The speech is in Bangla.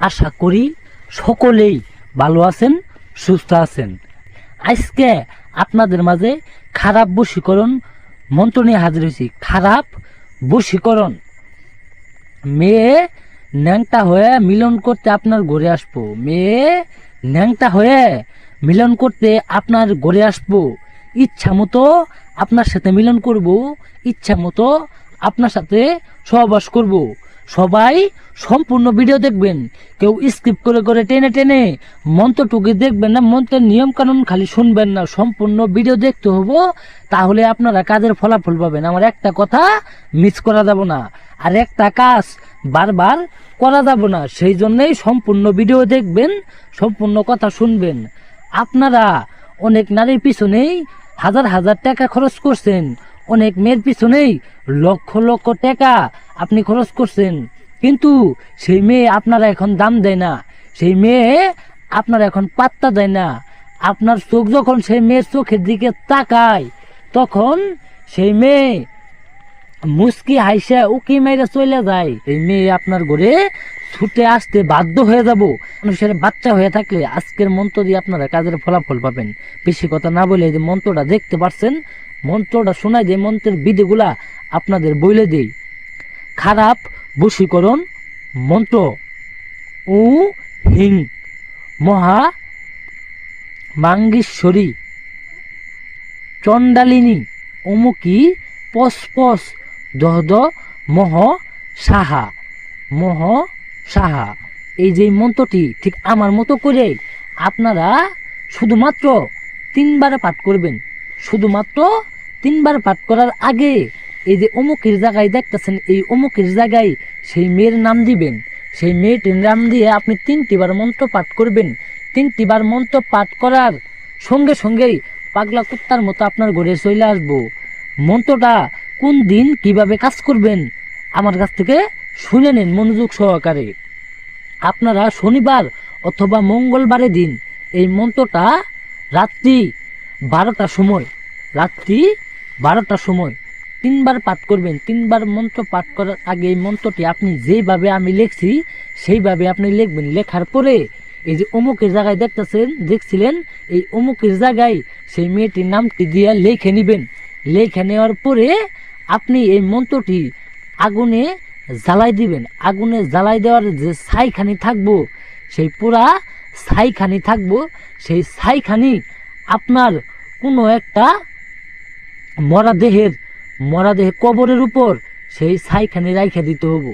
আশা করি সকলেই ভালো আছেন, সুস্থ আছেন। আজকে আপনাদের মাঝে খারাপ বশীকরণ মন্ত্র নিয়ে হাজির হয়েছি। খারাপ বশীকরণ। মেয়ে ন্যাংটা হয়ে মিলন করতে আপনার ঘরে আসবো। মেয়ে ন্যাংটা হয়ে মিলন করতে আপনার ঘরে আসবো। ইচ্ছা মতো আপনার সাথে মিলন করব, ইচ্ছা মতো আপনার সাথে সহবাস করব। সবাই সম্পূর্ণ ভিডিও দেখবেন, কেউ স্কিপ করে করে টেনে টেনে মন্ত্রটুকু দেখবেন না, মন্ত্রের নিয়ম কানুন খালি শুনবেন না, সম্পূর্ণ ভিডিও দেখতে হবো। তাহলে আপনারা কাজের ফলাফল পাবেন। আমার একটা কথা মিস করা যাব না, আর একটা কাজ বারবার করা যাব না। সেই জন্যই সম্পূর্ণ ভিডিও দেখবেন, সম্পূর্ণ কথা শুনবেন। আপনারা অনেক নারীর পিছনেই হাজার হাজার টাকা খরচ করছেন, অনেক মেয়ের পিছনেই লক্ষ লক্ষ টাকা আপনি খরচ করছেন, কিন্তু সেই মেয়ে আপনারা এখন দাম দেয় না, সেই মেয়ে আপনারা এখন পাত্তা দেয় না। আপনার চোখ যখন সেই মেয়ের চোখের দিকে তাকায়, তখন সেই মেয়ে মুস্কি হাইসা উকি মেরে চলে যায়। এই মেয়ে আপনার ঘরে ছুটে আসতে বাধ্য হয়ে যাব। মানুষের বাচ্চা হয়ে থাকলে আজকের মন্ত্র দিয়ে আপনারা কাজের ফলাফল পাবেন। বেশি কথা না বলে যে মন্ত্রটা দেখতে পাচ্ছেন, মন্ত্রটা শোনায়, যে মন্ত্রের বিধিগুলা আপনাদের বলে দেই। খারাপ বশীকরণ মন্ত্র। উ হিং মহা মাঙ্গেশ্বরী চণ্ডালিনী অমুকি পস দহদ মহ সাহা মহ সাহা। এই যে মন্ত্রটি ঠিক আমার মতো করে আপনারা শুধুমাত্র 3 বার পাঠ করবেন। শুধুমাত্র 3 বার পাঠ করার আগে এই যে অমুকের জায়গায় দেখতেছেন, এই অমুকের জায়গায় সেই মেয়ের নাম দিবেন। সেই মেয়েটির নাম দিয়ে আপনি 3টি বার মন্ত্র পাঠ করবেন। 3টি বার মন্ত্র পাঠ করার সঙ্গে সঙ্গেই পাগলা কুত্তার মতো আপনার ঘরে চলে আসবো। মন্ত্রটা কোন দিন কিভাবে কাজ করবেন আমার কাছ থেকে শুনে নিন মনোযোগ সহকারে। আপনারা শনিবার অথবা মঙ্গলবারের দিন এই মন্ত্রটা রাত্রি 12টার সময়, রাত্রি 12টার সময় 3 বার পাঠ করবেন। 3 বার মন্ত্র পাঠ করার আগে এই মন্ত্রটি আপনি যেভাবে আমি লিখছি সেইভাবে আপনি লিখবেন। লেখার পরে এই যে অমুকের জায়গায় দেখছিলেন, এই অমুকের জায়গায় সেই মেয়েটির নামটি দিয়ে লিখে নেবেন। লিখে নেওয়ার পরে আপনি এই মন্ত্রটি আগুনে জ্বালাই দিবেন। আগুনে জ্বালাই দেওয়ার যে ছাইখানি থাকবো, সেই পুরা ছাইখানি থাকবো, সেই ছাইখানি আপনার কোনো একটা মরা দেহে কবরের উপর সেই ছাইখানি রাইখা দিতে হবো।